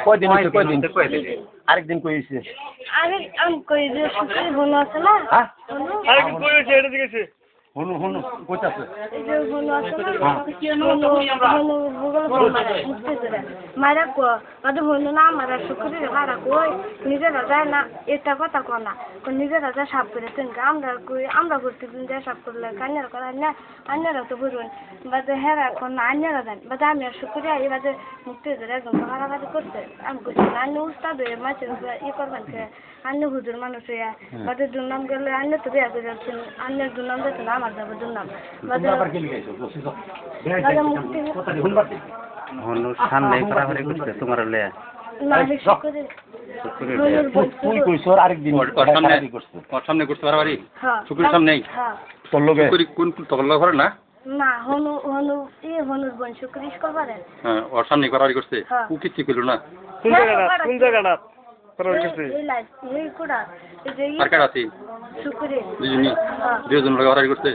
কয়দিন আরেকদিন কইছে হুনু কইতাছে মারা কো বাদে হইল না মারা শুক্রের ভাড়া কই নিজেরা যায় না এটা কথা কো না নিজেরা যা সাপ করে তেন আমরা করতে দিন যা সাপ করলে কান্নার করা না আন্নারা তো বুঝুন বাদে হেরা কোন আন্নারা দেন বাদে আমি শুক্রে এই বাদে মুক্তি ধরে একদম হারাহারি করতে আমি কইছি আন্না উস্তাদ হয়ে মাছের ই করবেন কে আন্না হুজুর মানুষ হইয়া বাদে দুর্নাম গেলে আন্না তো বিয়া করে যাচ্ছেন আন্নার দুর্নাম দিতে না আমার যাবে দুর্নাম বাদে মুক্তি সামনে পারাপারি করছে তোমার লে সামনে করতে পারাপারি শুক্রের সামনেই তোর লোকে কোন তোর লোক করে না না হনু হনু হনুর বোন শুক্র স্কুল পারে হ্যাঁ ওর সামনে পারাপারি করছে ও কিচ্ছু কইল না কোন জায়গাটা পারাপারি করছে এই কোড়া এই যে আর কারা আছে শুক্রে দুজন লোক পারাপারি করছে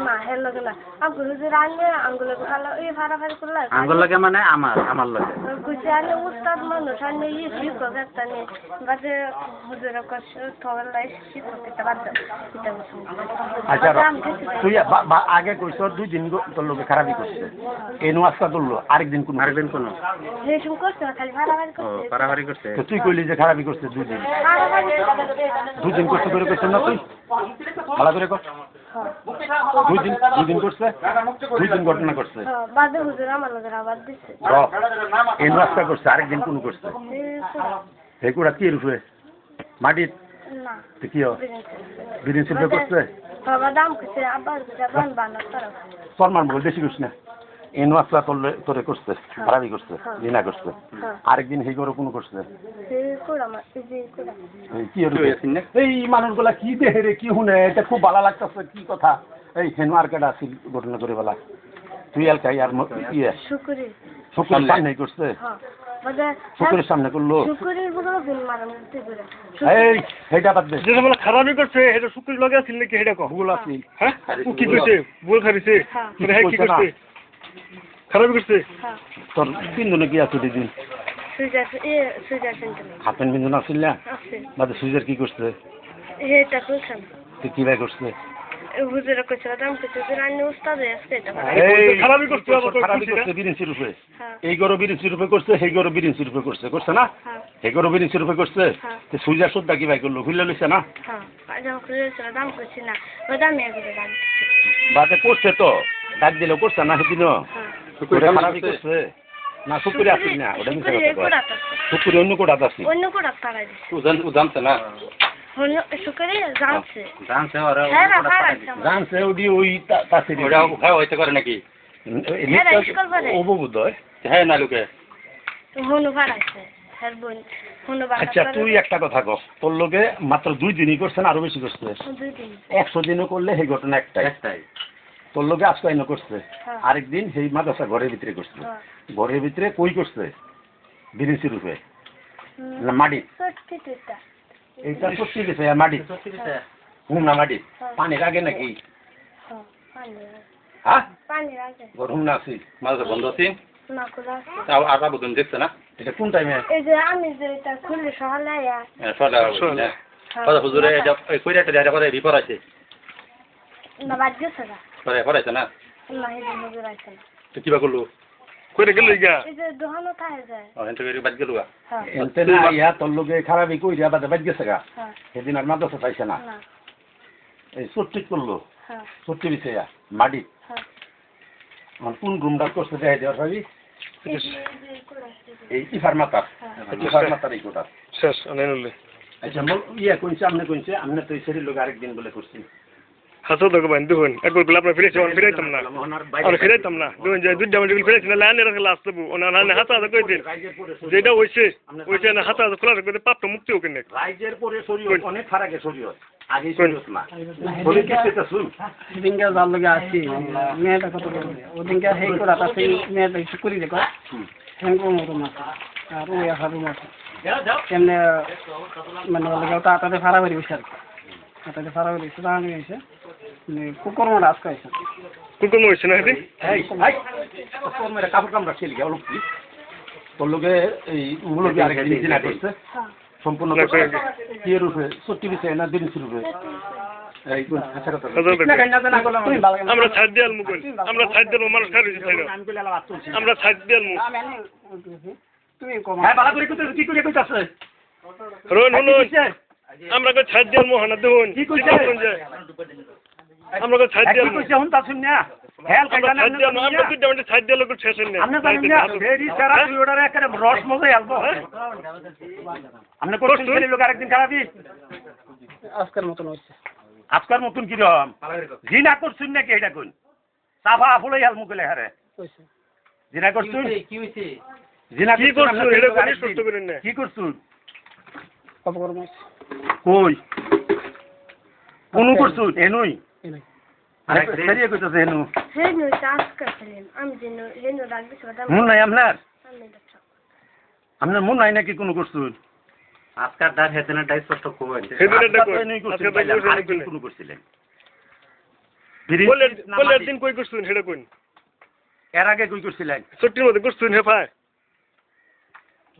না হেল লাগে না আঙ্গুল যে রান্নে আঙ্গুল ভালো এই ভাড়াভাড়ি করলে আঙ্গুল লাগে মানে আমার লাগে গুছে আলে উস্তাদ মানুষ আনে ই শিক্ষক একটা নে বাদে হুজুর কষ্ট থগলাই শিক্ষক একটা বাদ আচ্ছা তুই আগে কইছ 2 দিন তোর লোকে খারাপই করছে এনু আজকা তোরলো আরেকদিন কোন রেশম করছে খালি ভাড়াভাড়ি করছে তো তুই কইলি যে খারাপই করছে 2 দিন 2 দিন করতে করে কইছ না তুই ভালো করে কর 2 দিন করছে 2 দিন ঘটনা করছে বাদে হুজুর আমার লগে আবার দিছে এই রাস্তা করছে আরেকদিন কোন করছে এই কুড়া কি রূপে মাটি না তো কি বিরিন সুপে করছে বাবা দাম কইছে আবার জাবান বানা করো সম্মান বল বেশি করিস না এই রাস্তা তোরে করছে খারাপই করছে বিনা করছে আরেকদিন হেই করে কোন করছে এই কুড়া মা এই কুড়া কি রূপে এই মানুষগুলা কি দেখে রে কি শুনে এটা খুব ভালো লাগতেছে কি কথা এই হেন মার্কেট আসিল ঘটনা করে বলা তুই এলকাই আর ইয়ে শুক্রের সামনে করছে শুক্রের সামনে করলো শুক্রের বড় দিন মারাম দিতে করে এই হেটা বাদ দে যেটা বলে খারাপই করছে এটা শুক্রের লগে আছিল নাকি হেটা কো ভুল আছে হ্যাঁ ও কি কইছে ভুল খাইছে মানে হ্যাঁ কি করছে খারাপই করছে তোর তিনজনে কি আছে দিদি সুজার সেন্টার হাতেন বিন্দু না ছিল না বাদে সুজার কি করছে এটা কইছেন তুই কি ভাই করছে হুজুর কইছে দাম কইছে যে রান্না উস্তাদ আছে এটা এই খারাপই করছে খারাপই করছে বিরিঞ্চি রূপে এই গরো বিরিঞ্চি রূপে করছে সেই গরো বিরিঞ্চি রূপে করছে না এই গরো বিরিঞ্চি রূপে করছে তো সুজা সুদ্ধা কি ভাই করলো খুলে লইছে না হ্যাঁ আজ কইছে দাম কইছে না বাদামি আগে দাম বাদে করছে তো ডাক দিলে করছে না সেদিনও খারাপই করছে না শুক্রে আসিস না ওটা মিশে কথা শুক্রে অন্য কোটা আসিস অন্য কোটা তারাই ও জানছে না শুক্রে জানছে ওরা জানছে ওডি ওই তাসে ওরা খাওয়া হইতে করে নাকি ও বুঝয় হ্যাঁ না লোকে হনু ভাড়াইছে হ্যাঁ বোন হনু ভাড়া আচ্ছা তুই একটা কথা কর তোর লোকে মাত্র 2 দিনই করছে না আরো বেশি করছে 2 দিন 100 দিনও করলে সেই ঘটনা একটাই তোর লোকে আজকে আইন করছে আরেকদিন সেই মাদ্রাসা ঘরের ভিতরে করছে ঘরের ভিতরে কই করছে বিরিঞ্চি রূপে না মাটি এইটা সত্যি দিছে মাটি হুম না মাটি পানির আগে নাকি হ্যাঁ পানির আগে গরম না আছি মাঝে বন্ধ আছে না খোলা আছে তাও আর বুঝুন দেখছে না এটা কোন টাইমে এই যে আমি যে এটা খুলে সহালে আয়া সকালে কথা হুজুরে এটা কইরাটা এটা করে বিপর আছে না বাদ গেছে না পড়াইছে না না এই হুজুর আইছে তো কিবা করলো কইরে গেল ইগা এই যে দোহানো থাকে যায় এন্ট করে বাদ গেল হ্যাঁ এনতে না ইয়া তোর লোকে খারাপই কইরা বাদে বাদ গেছে গা সেদিন আর মাদ্রাসা পাইছে না এই সত্যি করলো সত্যি বিষয়া মাটি কোন রুমটা করছে দেয় দেওয়ার ভাবি এই ইফারমাতার এই কোটা শেষ আনেনলে আচ্ছা ইয়া কইছে আমনে তো এই শরীর লোক আরেকদিন বলে করছি হাসো তো কবেন দেখুন একবার বলে আপনার ফিরাইতাম না আর ফিরাইতাম না দেখুন যে দুইটা মিনিট ফিরাইছিল লাইনে রাখলে লাস্ট দেবো ওনার হাতা কই দিন যেটা হইছে না হাতা খোলা করে পাপটা মুক্তি হোক না রাইজের পরে শরীর অনেক ফারাকে শরীর আগে শরীর না শরীর কিসে শুন দিনকে জাল লাগা আছে মেয়েটা কত বলবে ওদিনকে হেই করে আছে মেয়েটা কিছু করি দেখো হেঙ্গো মতো না আর ওই হারু মাছ কেমনে মানে লাগা তাতে ফারা বেরি বিশাল তাতে ফারা বেরি সুদা আনি আছে মানে কুকুর মাছ আজকে আছে কোন হইছে না হেদি এই তোর মেরে কাপড় কামড়া খেলি গেল কি তোর লোকে এই মুরগি আরেকদিন জিনা করছে সম্পূর্ণ কি রূপে 70 বিষয় না 30 রূপে এই কোন আচ্ছা কথা আমরা ছাড় দিয়াল মুকুল আমরা ছাড় দিয়াল মানুষ খাই রইছে আমরা ছাড় দিয়াল মু তুমি কম হ্যাঁ বালা করে কি করে কইতাছে রোন হুন আমরা কো ছাড় দিয়াল মু হানা দেউন কি কইছে আমরা কো ছাড় দিয়াল কি কইছে হুন তা শুন না হেল আমরা ছাড় দিয়াল আমরা তুই দেউন ছাড় দিয়াল লোক শেষ না আমরা জানি না ভেরি সারা তুই ওটারে একটা রস মজা আলবো আমরা কোন লোক আরেকদিন খারাপই আজকের মতন হইছে আজকার মতন কি রকম জিনা করছুন নাকি এটা কোন সাফা ফুলাই আল মুকলে হারে হইছে জিনা করছুন কি হইছে জিনা কি করছুন এটা কোন সুস্থ করেন না কি করছুন অপকর্ম হইছে কই কোন করছুন এনুই এই আরে সেরিয়ে কইতাছে এনু হেনু টাস্ক করেন আমি যেন হেনু রাখবি সেটা মন নাই আপনার আমি দেখছি আপনার মন নাই নাকি কোন করছুন আজকার দার হেতেনা ডাইস কষ্ট কম হইছে হেদিন দেখো এনুই করছুন আরেকদিন কোন করছিলেন বলে দিন কই করছুন হেডা কোন এর আগে কই করছিলেন ছুটির মধ্যে করছুন হে ভাই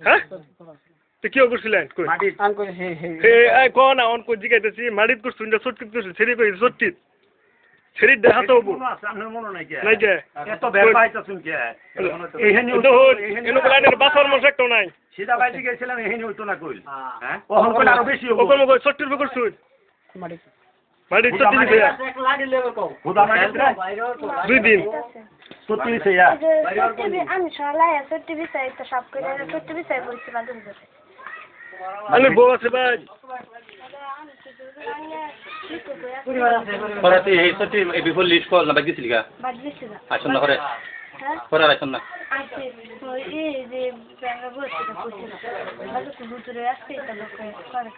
হ্যাঁ তো কি করছিলেন কই মাটি আন করে হে হে হে আই কোন অন কই জিগাইতেছি মারিত করছুন যে ছুটকিত করছুন ছেড়ে কই ছুটকিত ছেড়ে দেখাতে হবো আপনার মন নাই কি নাই যে এত বের পাইতাছুন কি এইখানে তো এনো বলানের বাসর মশ একটা নাই সিধা বাইতে গেছিলাম এইখানে হইতো না কইল হ্যাঁ ওহন কইল আরো বেশি হবো ওকম কই ছুটির উপর করছুন মাটি মারিত ছুটি দিছে খুদা মাইন্দ্রা 2 দিন 70 হইছে ইয়া আমি সলাই 70 বিষয় তো সব করে 70 বিষয় বলছি বাদ দিতে আলে বউ আছে ভাই পরাতে এই সতি এই বিফল লিস্ট কল না বাকি ছিলিকা বাদ দিছি না আসুন না করে হ্যাঁ পরে আসুন না আচ্ছা এই যে ব্যাঙ্গা বসে তো কইছি না বাদ তো ভিতরে আসছে তো লোকে করে